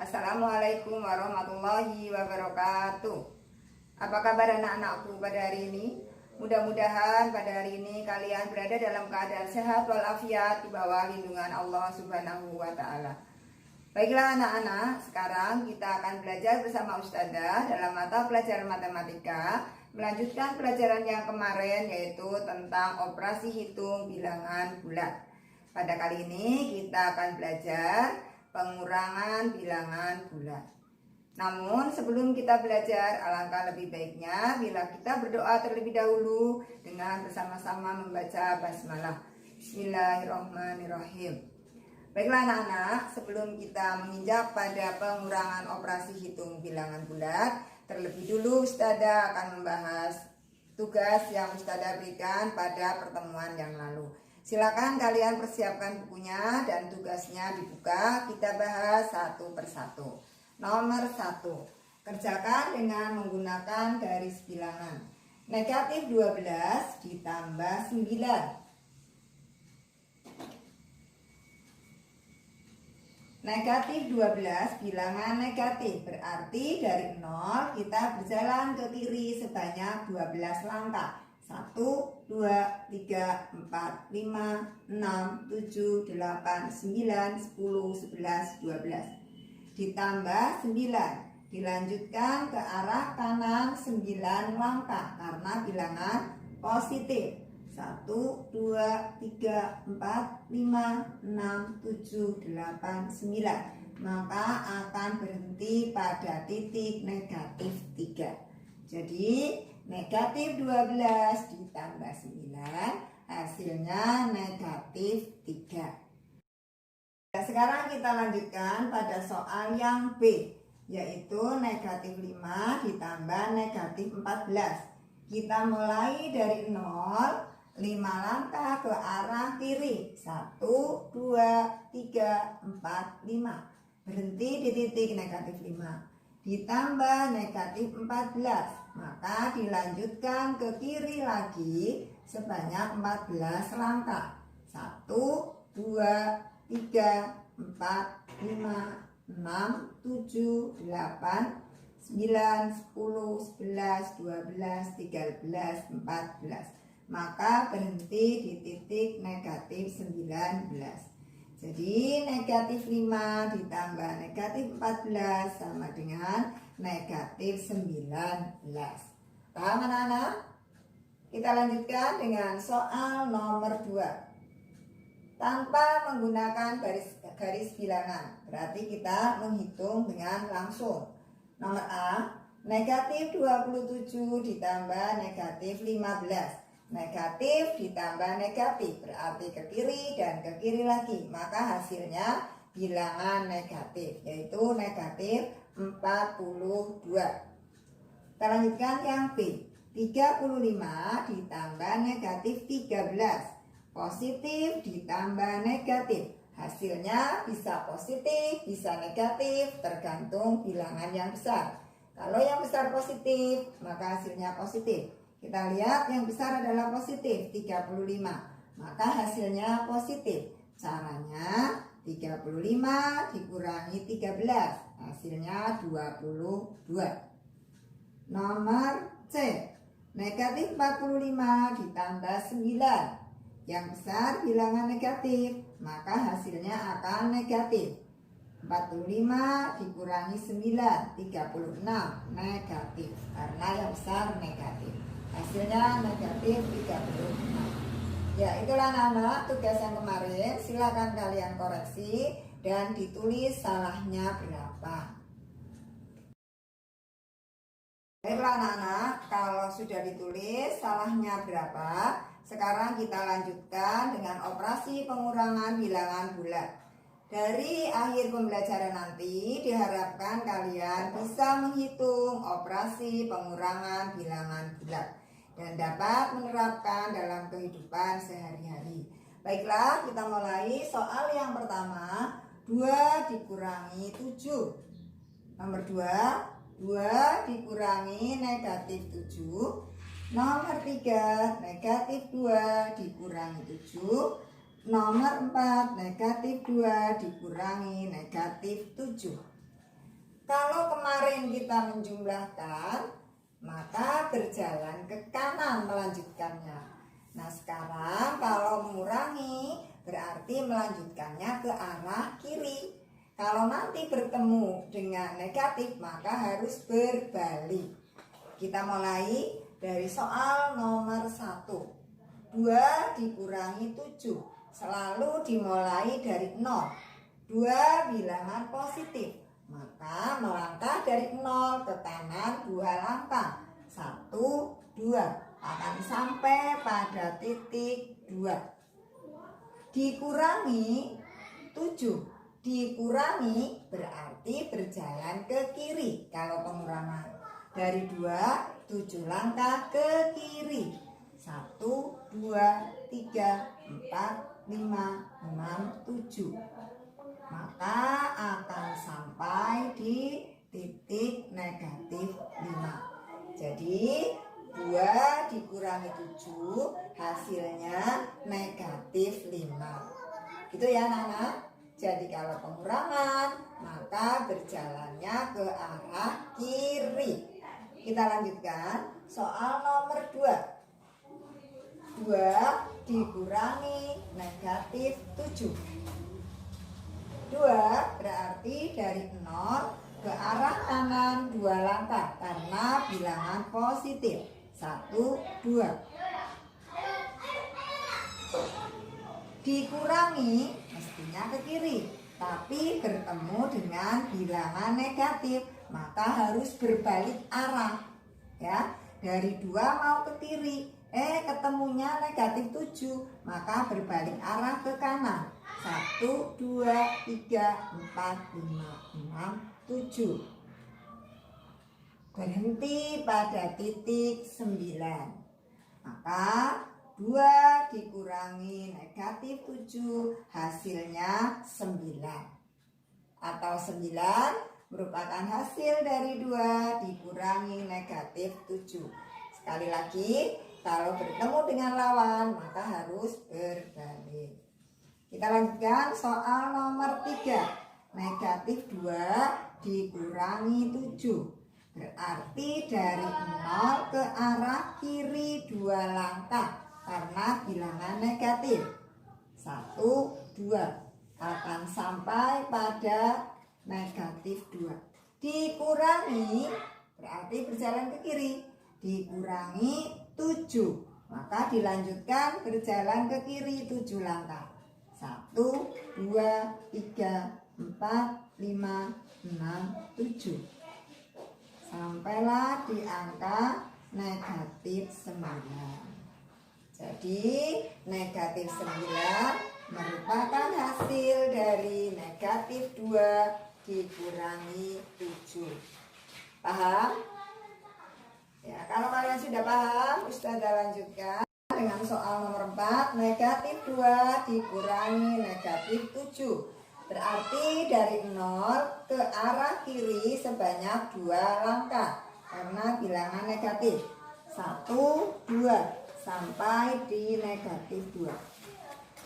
Assalamualaikum warahmatullahi wabarakatuh. Apa kabar anak-anakku pada hari ini? Mudah-mudahan pada hari ini kalian berada dalam keadaan sehat walafiat di bawah lindungan Allah Subhanahu wa Ta'ala. Baiklah anak-anak, sekarang kita akan belajar bersama Ustazah dalam mata pelajaran matematika, melanjutkan pelajaran yang kemarin, yaitu tentang operasi hitung bilangan bulat. Pada kali ini kita akan belajar pengurangan bilangan bulat. Namun sebelum kita belajar, alangkah lebih baiknya bila kita berdoa terlebih dahulu dengan bersama-sama membaca basmalah. Bismillahirrahmanirrahim. Baiklah anak-anak, sebelum kita menginjak pada pengurangan operasi hitung bilangan bulat, terlebih dulu Ustazah akan membahas tugas yang Ustazah berikan pada pertemuan yang lalu. Silakan kalian persiapkan bukunya dan tugasnya dibuka. Kita bahas satu persatu. Nomor 1, kerjakan dengan menggunakan garis bilangan. Negatif 12 ditambah 9. Negatif 12 bilangan negatif, berarti dari 0 kita berjalan ke kiri sebanyak 12 langkah. 1, 2, 3, 4, 5, 6, 7, 8, 9, 10, 11, 12. Ditambah 9, dilanjutkan ke arah kanan 9 langkah karena bilangan positif. 1, 2, 3, 4, 5, 6, 7, 8, 9. Maka akan berhenti pada titik negatif 3. Jadi negatif 12 ditambah 9 hasilnya negatif 3. Sekarang kita lanjutkan pada soal yang B, yaitu negatif 5 ditambah negatif 14. Kita mulai dari 0, 5 langkah ke arah kiri. 1, 2, 3, 4, 5. Berhenti di titik negatif 5. Ditambah negatif 14, maka dilanjutkan ke kiri lagi sebanyak 14 langkah. 1, 2, 3, 4, 5, 6, 7, 8, 9, 10, 11, 12, 13, 14. Maka berhenti di titik negatif 19. Jadi negatif 5 ditambah negatif 14 sama dengan negatif 19. Paham anak-anak? Kita lanjutkan dengan soal nomor 2. Tanpa menggunakan garis bilangan, berarti kita menghitung dengan langsung. Nomor A, negatif 27 ditambah negatif 15. Negatif ditambah negatif berarti ke kiri dan ke kiri lagi, maka hasilnya bilangan negatif, yaitu negatif 42. Kita lanjutkan yang B, 35 ditambah negatif 13. Positif ditambah negatif, hasilnya bisa positif bisa negatif tergantung bilangan yang besar. Kalau yang besar positif maka hasilnya positif. Kita lihat yang besar adalah positif 35, maka hasilnya positif. Caranya 35 dikurangi 13, hasilnya 22. Nomor C, negatif 45 ditambah 9. Yang besar bilangan negatif, maka hasilnya akan negatif. 45 dikurangi 9, 36, negatif. Karena yang besar negatif, hasilnya negatif 36. Ya, itulah anak-anak tugas yang kemarin. Silakan kalian koreksi dan ditulis salahnya berapa. Baiklah anak-anak, kalau sudah ditulis salahnya berapa, sekarang kita lanjutkan dengan operasi pengurangan bilangan bulat. Dari akhir pembelajaran nanti diharapkan kalian bisa menghitung operasi pengurangan bilangan bulat dan dapat menerapkan dalam kehidupan sehari-hari. Baiklah, kita mulai soal yang pertama. 2 dikurangi 7. Nomor 2, 2 dikurangi negatif 7. Nomor 3, negatif 2 dikurangi 7. Nomor 4, negatif 2 dikurangi negatif 7. Kalau kemarin kita menjumlahkan, maka berjalan ke kanan melanjutkannya. Nah sekarang kalau mengurangi berarti melanjutkannya ke arah kiri. Kalau nanti bertemu dengan negatif maka harus berbalik. Kita mulai dari soal nomor 1. 2 dikurangi 7 selalu dimulai dari 0. 2 bilangan positif, maka melangkah dari 0 ke kanan 2 langkah. 1, 2 akan sampai pada titik 2. Dikurangi 7, dikurangi berarti berjalan ke kiri. Kalau pengurangan dari 2, 7 langkah ke kiri. 1, 2, 3, 4, 5, 6, 7. Maka akan sampai di titik negatif 5. Jadi 2 dikurangi 7 hasilnya negatif 5. Gitu ya anak-anak. Jadi kalau pengurangan maka berjalannya ke arah kiri. Kita lanjutkan soal nomor 2. 2 dikurangi negatif 7. 2 berarti dari 0 ke arah kanan 2 langkah karena bilangan positif. 1, 2. Dikurangi mestinya ke kiri, tapi bertemu dengan bilangan negatif, maka harus berbalik arah. Ya, dari 2 mau ke kiri, ketemunya negatif 7, maka berbalik arah ke kanan. 1, 2, 3, 4, 5, 6, 7. Berhenti pada titik 9. Maka 2 dikurangi negatif 7 hasilnya 9. Atau 9 merupakan hasil dari 2 dikurangi negatif 7. Sekali lagi, kalau bertemu dengan lawan maka harus berbalik. Kita lanjutkan soal nomor 3. Negatif 2 dikurangi 7. Berarti dari 0 ke arah kiri 2 langkah karena bilangan negatif. 1, 2 akan sampai pada negatif 2. Dikurangi berarti berjalan ke kiri. Dikurangi 7, maka dilanjutkan berjalan ke kiri 7 langkah. 1, 2, 3, 4, 5, 6, 7. Sampailah di angka negatif 9. Jadi negatif 9 merupakan hasil dari negatif 2 dikurangi 7. Paham? Ya, kalau kalian sudah paham, Ustazah lanjutkan dengan soal nomor 4. Negatif 2 dikurangi negatif 7. Berarti dari 0 ke arah kiri sebanyak 2 langkah karena bilangan negatif. 1, 2 sampai di negatif 2.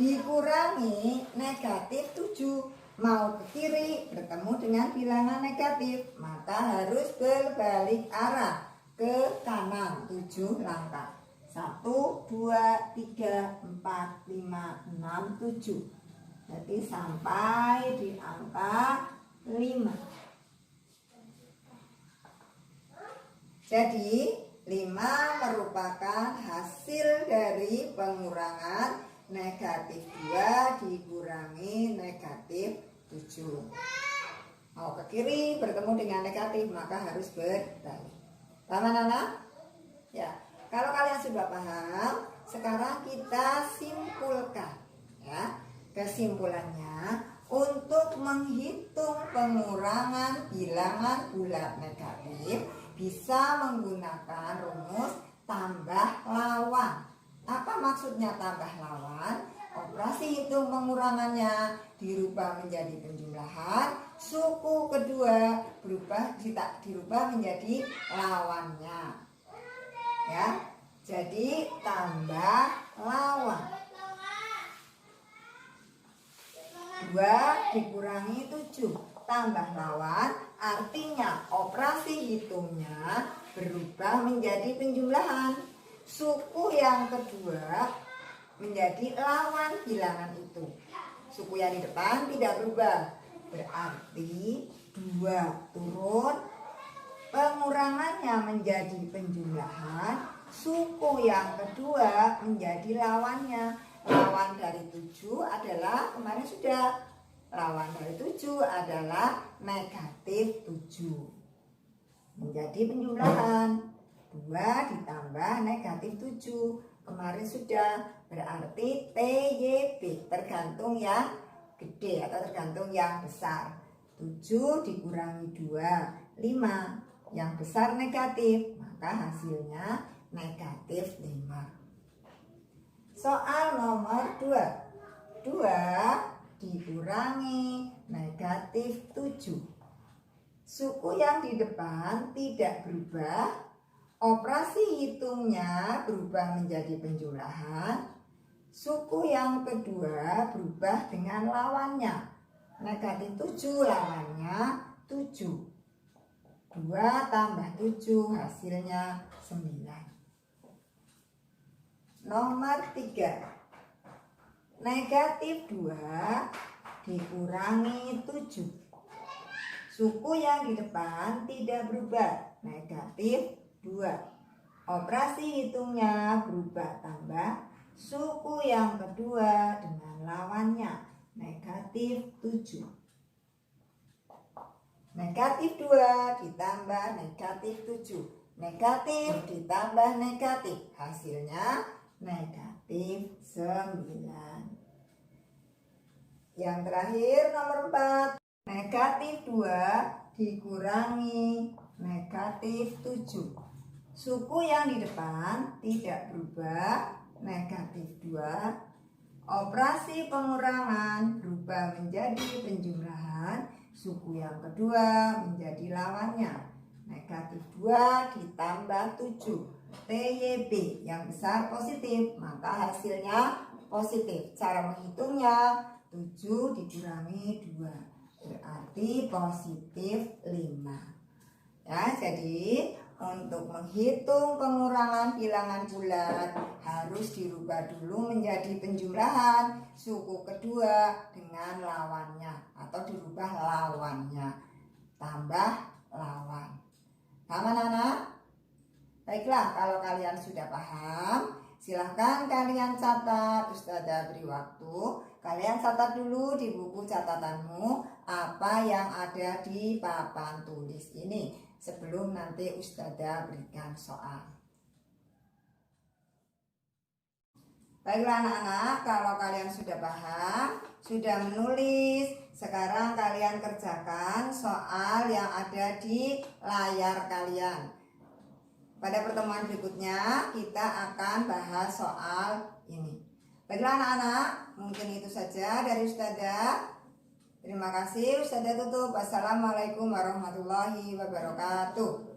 Dikurangi negatif 7, mau ke kiri bertemu dengan bilangan negatif, maka harus berbalik arah ke kanan 7 langkah. 1, 2, 3, 4, 5, 6, 7. Jadi sampai di angka 5. Jadi 5 merupakan hasil dari pengurangan negatif 2 dikurangi negatif 7. Mau ke kiri bertemu dengan negatif maka harus berbalik. Paham anak-anak? Ya, kalau kalian sudah paham, sekarang kita simpulkan ya. Kesimpulannya, untuk menghitung pengurangan bilangan bulat negatif bisa menggunakan rumus tambah lawan. Apa maksudnya tambah lawan? Operasi hitung pengurangannya dirubah menjadi penjumlahan, suku kedua dirubah menjadi lawannya. Ya, jadi tambah lawan. 2 dikurangi 7 tambah lawan artinya operasi hitungnya berubah menjadi penjumlahan. Suku yang kedua menjadi lawan bilangan itu. Suku yang di depan tidak berubah, berarti 2 turun, pengurangannya menjadi penjumlahan. Suku yang kedua menjadi lawannya. Lawan dari 7 adalah, kemarin sudah, lawan dari 7 adalah negatif 7. Menjadi penjumlahan 2 ditambah negatif 7. Kemarin sudah, berarti TYB tergantung yang gede atau tergantung yang besar. 7 dikurangi 2, 5. Yang besar negatif, maka hasilnya negatif 5. Soal nomor 2. 2 dikurangi negatif 7. Suku yang di depan tidak berubah. Operasi hitungnya berubah menjadi penjumlahan. Suku yang kedua berubah dengan lawannya. Negatif 7 lawannya 7. 2 tambah 7 hasilnya 9. Nomor 3. Negatif 2 dikurangi 7. Suku yang di depan tidak berubah. Negatif 2. Operasi hitungnya berubah tambah suku yang kedua dengan lawannya. Negatif 7. Negatif 2 ditambah negatif 7. Negatif ditambah negatif. Hasilnya negatif 9. Yang terakhir nomor 4. Negatif 2 dikurangi negatif 7. Suku yang di depan tidak berubah. Negatif 2. Operasi pengurangan berubah menjadi penjumlahan. Suku yang kedua menjadi lawannya. Negatif 2 ditambah 7. TYB yang besar positif, maka hasilnya positif. Cara menghitungnya 7 dikurangi 2, berarti positif 5. Ya, jadi untuk menghitung pengurangan bilangan bulat harus dirubah dulu menjadi penjumlahan suku kedua dengan lawannya, atau dirubah lawannya tambah lawan. Paham anak-anak? Baiklah, kalau kalian sudah paham, silahkan kalian catat. Ustazah beri waktu. Kalian catat dulu di buku catatanmu apa yang ada di papan tulis ini sebelum nanti Ustazah berikan soal. Baiklah anak-anak, kalau kalian sudah paham, sudah menulis, sekarang kalian kerjakan soal yang ada di layar kalian. Pada pertemuan berikutnya kita akan bahas soal ini. Baiklah anak-anak, mungkin itu saja dari Ustazah. Terima kasih, Ustazah tutup. Wassalamualaikum warahmatullahi wabarakatuh.